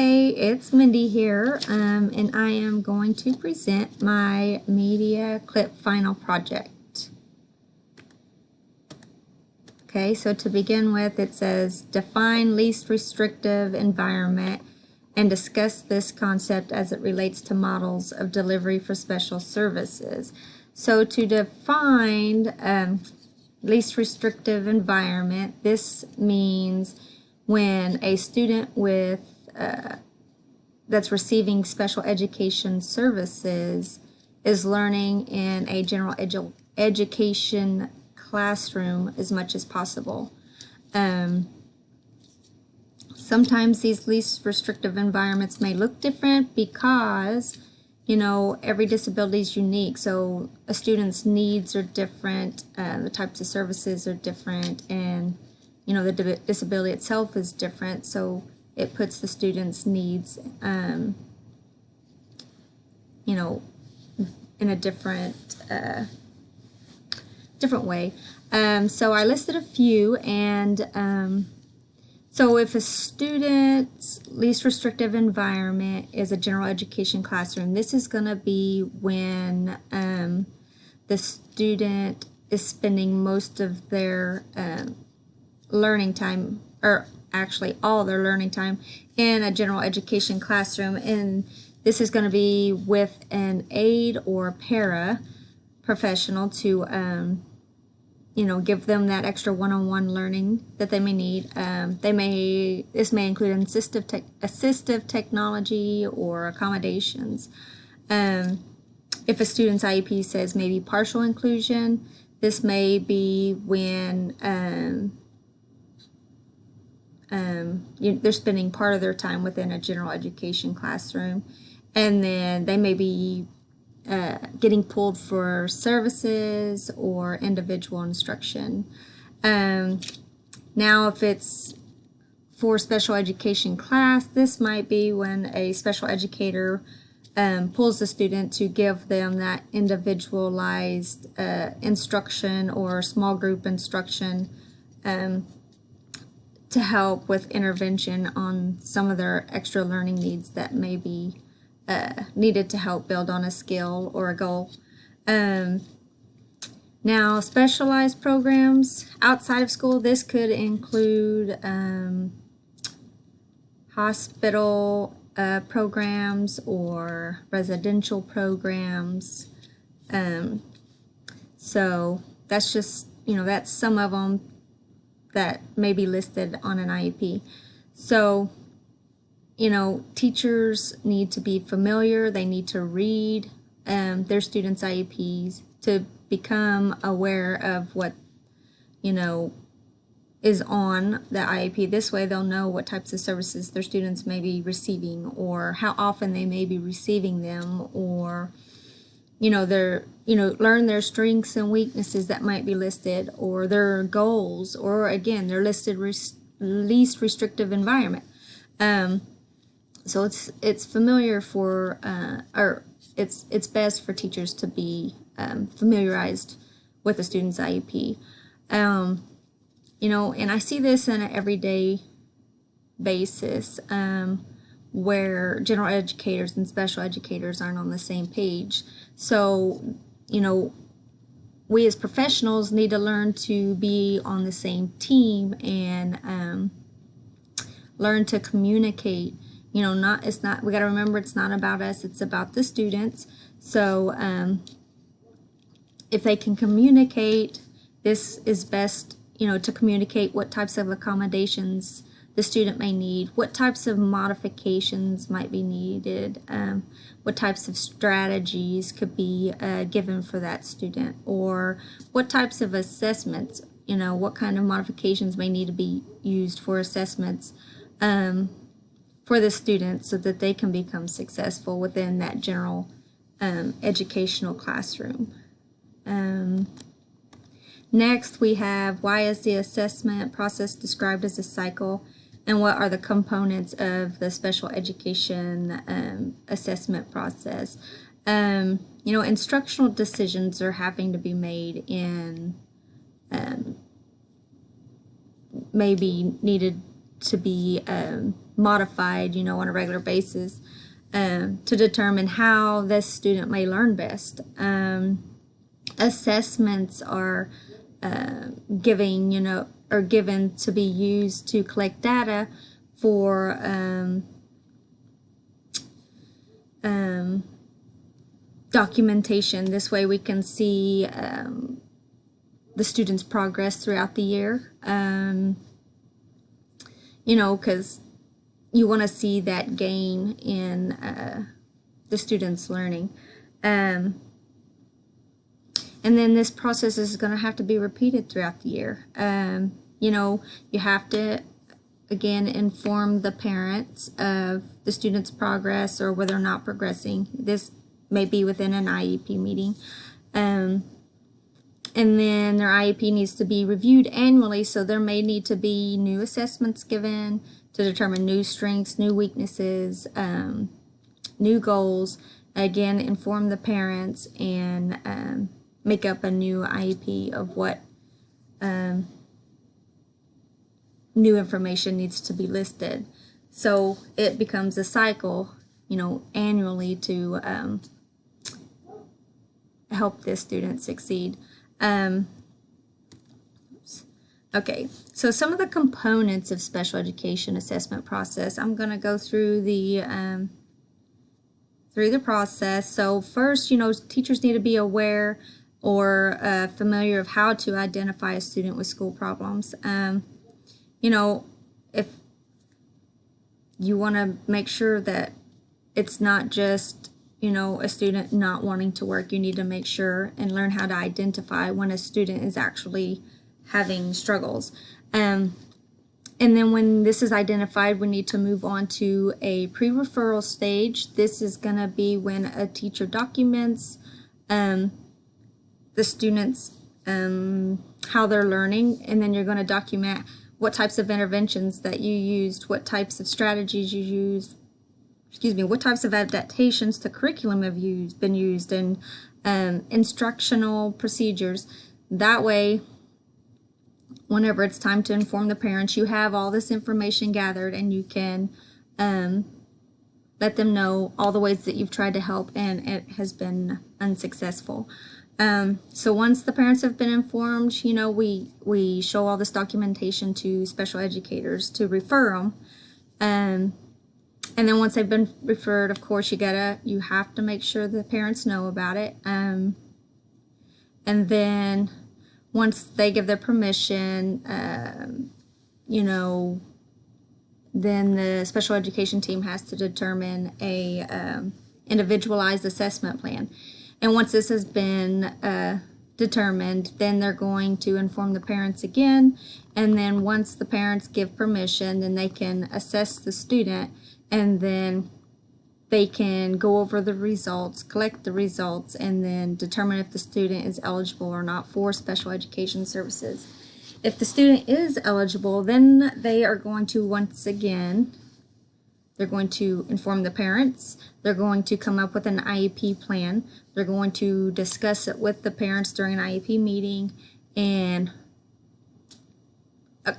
Hey, it's Mindy here, and I am going to present my media clip final project. Okay, so to begin with, it says define least restrictive environment and discuss this concept as it relates to models of delivery for special services. So to define least restrictive environment, this means when a student with that's receiving special education services is learning in a general education classroom as much as possible. Sometimes these least restrictive environments may look different because, every disability is unique. So a student's needs are different, the types of services are different, and, the disability itself is different. So it puts the student's needs, in a different way. So I listed a few, and so if a student's least restrictive environment is a general education classroom, this is going to be when the student is spending most of their learning time, or actually all their learning time, in a general education classroom, and this is going to be with an aide or para professional to give them that extra one-on-one learning that they may need. This may include assistive technology or accommodations. If a student's IEP says maybe partial inclusion, this may be when they're spending part of their time within a general education classroom, and then they may be getting pulled for services or individual instruction. Now, if it's for special education class, this might be when a special educator pulls the student to give them that individualized instruction or small group instruction to help with intervention on some of their extra learning needs that may be needed to help build on a skill or a goal. Now, specialized programs outside of school, this could include hospital programs or residential programs. So that's just, that's some of them that may be listed on an IEP. So, teachers need to be familiar. They need to read their students' IEPs to become aware of what, is on the IEP. This way they'll know what types of services their students may be receiving, or how often they may be receiving them, or, learn their strengths and weaknesses that might be listed, or their goals, or again, their listed least restrictive environment. So it's familiar for, or it's best for teachers to be familiarized with the student's IEP. And I see this on an everyday basis, where general educators and special educators aren't on the same page. So, we as professionals need to learn to be on the same team and learn to communicate. We got to remember it's not about us, it's about the students. So if they can communicate, this is best, to communicate what types of accommodations the student may need, what types of modifications might be needed, what types of strategies could be given for that student, or what types of assessments, what kind of modifications may need to be used for assessments for the students so that they can become successful within that general educational classroom. Next, we have, why is the assessment process described as a cycle, and what are the components of the special education assessment process? Instructional decisions are having to be made in maybe needed to be modified, on a regular basis to determine how this student may learn best. Assessments are given to be used to collect data for documentation. This way we can see the student's progress throughout the year. Because you want to see that gain in the student's learning. And then this process is going to have to be repeated throughout the year. You have to, again, inform the parents of the student's progress or whether or not progressing. This may be within an IEP meeting. And then their IEP needs to be reviewed annually, so there may need to be new assessments given to determine new strengths, new weaknesses, new goals. Again, inform the parents and make up a new IEP of what new information needs to be listed. So it becomes a cycle, annually to help this student succeed. Okay, so some of the components of special education assessment process, I'm going to go through the process. So first, teachers need to be aware or familiar of how to identify a student with school problems. If you want to make sure that it's not just a student not wanting to work, you need to make sure and learn how to identify when a student is actually having struggles. And then when this is identified, we need to move on to a pre-referral stage. This is going to be when a teacher documents the students how they're learning, and then you're going to document what types of interventions that you used, what types of strategies you used, what types of adaptations to curriculum have been used, and instructional procedures. That way, whenever it's time to inform the parents, you have all this information gathered and you can let them know all the ways that you've tried to help and it has been unsuccessful. So once the parents have been informed, we show all this documentation to special educators to refer them. And then once they've been referred, of course, you have to make sure the parents know about it. And then once they give their permission, then the special education team has to determine a individualized assessment plan. And once this has been determined, then they're going to inform the parents again. And then once the parents give permission, then they can assess the student, and then they can go over the results, collect the results, and then determine if the student is eligible or not for special education services. If the student is eligible, then they are going to, once again, they're going to inform the parents. They're going to come up with an IEP plan. They're going to discuss it with the parents during an IEP meeting and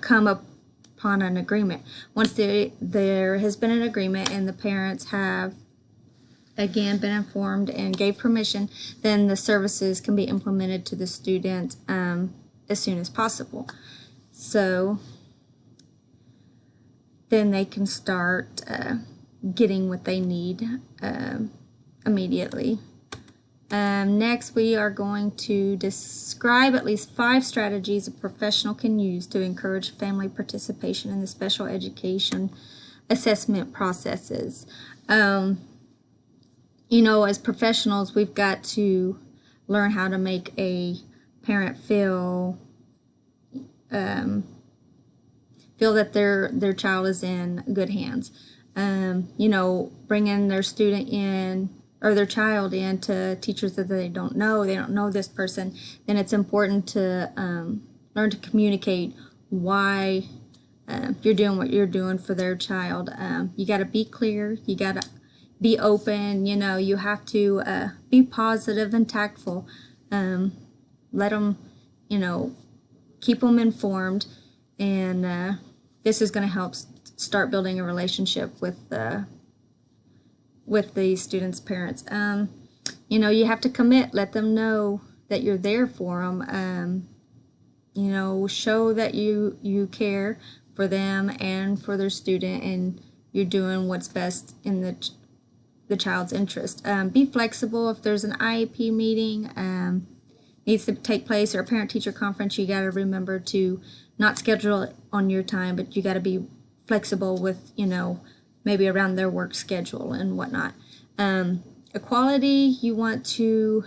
come upon an agreement. Once there has been an agreement and the parents have again been informed and gave permission, then the services can be implemented to the student as soon as possible. So then they can start getting what they need immediately. Next, we are going to describe at least 5 strategies a professional can use to encourage family participation in the special education assessment processes. As professionals, we've got to learn how to make a parent feel that their child is in good hands. Bringing their student in or their child in to teachers that they don't know this person, then it's important to learn to communicate why you're doing what you're doing for their child. You got to be clear. You got to be open. You have to be positive and tactful. Let them, keep them informed, and this is going to help start building a relationship with the students' parents. You know, you have to commit. Let them know that you're there for them. You know, show that you care for them and for their student, and you're doing what's best in the child's interest. Be flexible. If there's an IEP meeting needs to take place, or a parent-teacher conference, you got to remember to not schedule it on your time, but you got to be flexible with, you know, maybe around their work schedule and whatnot. Equality, you want to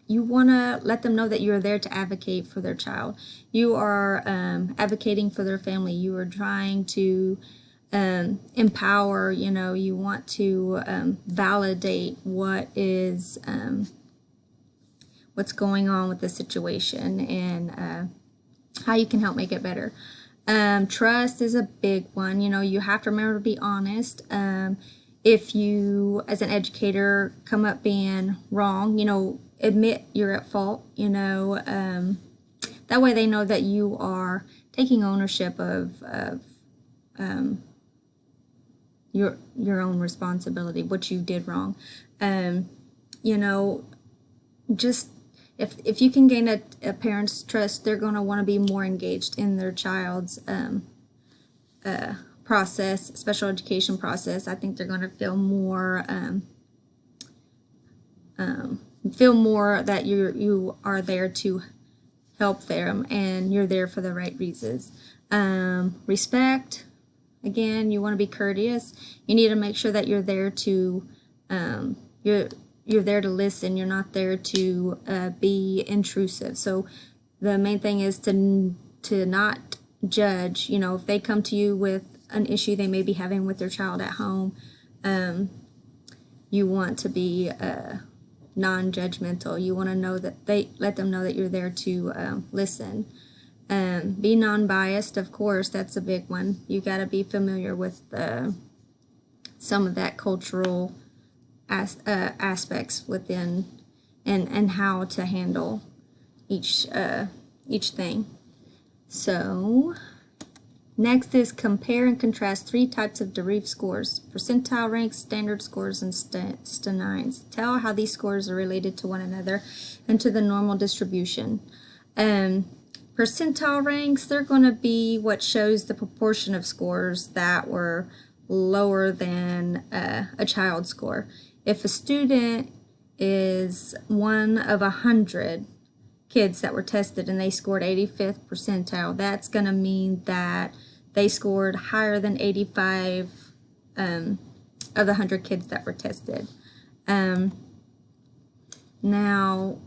let them know that you're there to advocate for their child. You are advocating for their family. You are trying to empower, you know, you want to validate what is what's going on with the situation, and how you can help make it better. Trust is a big one. You know, you have to remember to be honest. If you, as an educator, come up being wrong, you know, admit you're at fault, you know. That way they know that you are taking ownership of your own responsibility, what you did wrong. You know, just if you can gain a parent's trust, they're going to want to be more engaged in their child's process, special education process. I think they're going to feel more that you are there to help them, and you're there for the right reasons. Respect. Again, you want to be courteous. You need to make sure that you're there to you're there to listen. You're not there to be intrusive. So the main thing is to not judge. You know, if they come to you with an issue they may be having with their child at home, you want to be non-judgmental. You want to know that let them know that you're there to listen. Be non-biased, of course, that's a big one. You got to be familiar with some of that cultural aspects within, and how to handle each thing. So next is compare and contrast 3 types of derived scores: percentile ranks, standard scores, and stenines. Tell how these scores are related to one another and to the normal distribution. Percentile ranks, they're going to be what shows the proportion of scores that were lower than a child's score. If a student is one of 100 kids that were tested and they scored 85th percentile, that's going to mean that they scored higher than 85 of the 100 kids that were tested. Now,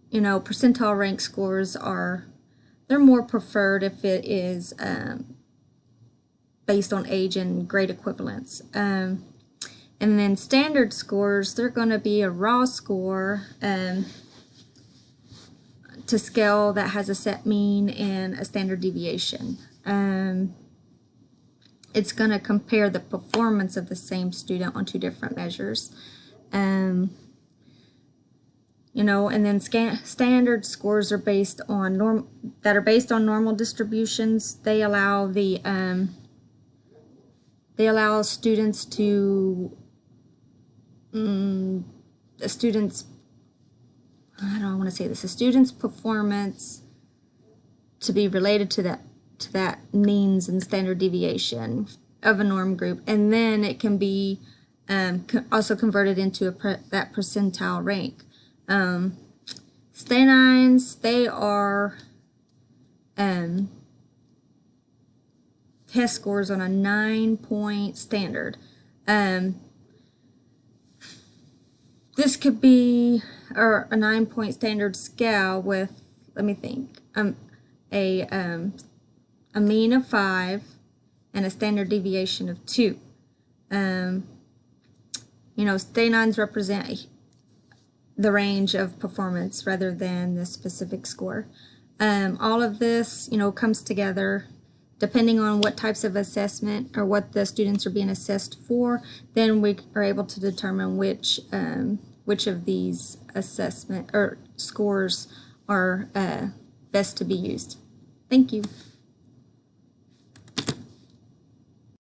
you know, percentile rank scores they're more preferred if it is based on age and grade equivalence. And then standard scores, they're going to be a raw score to scale that has a set mean and a standard deviation. It's going to compare the performance of the same student on 2 different measures. You know, and then standard scores are based on normal distributions. They allow students to a student's performance to be related to that means and standard deviation of a norm group, and then it can be also converted into that percentile rank. Stenines, they are test scores on a 9-point standard. This could be a 9-point standard scale with, let me think, a mean of 5 and a standard deviation of 2. You know, stenines represent the range of performance rather than the specific score. All of this, you know, comes together depending on what types of assessment or what the students are being assessed for. Then we are able to determine which of these assessment or scores are best to be used. Thank you.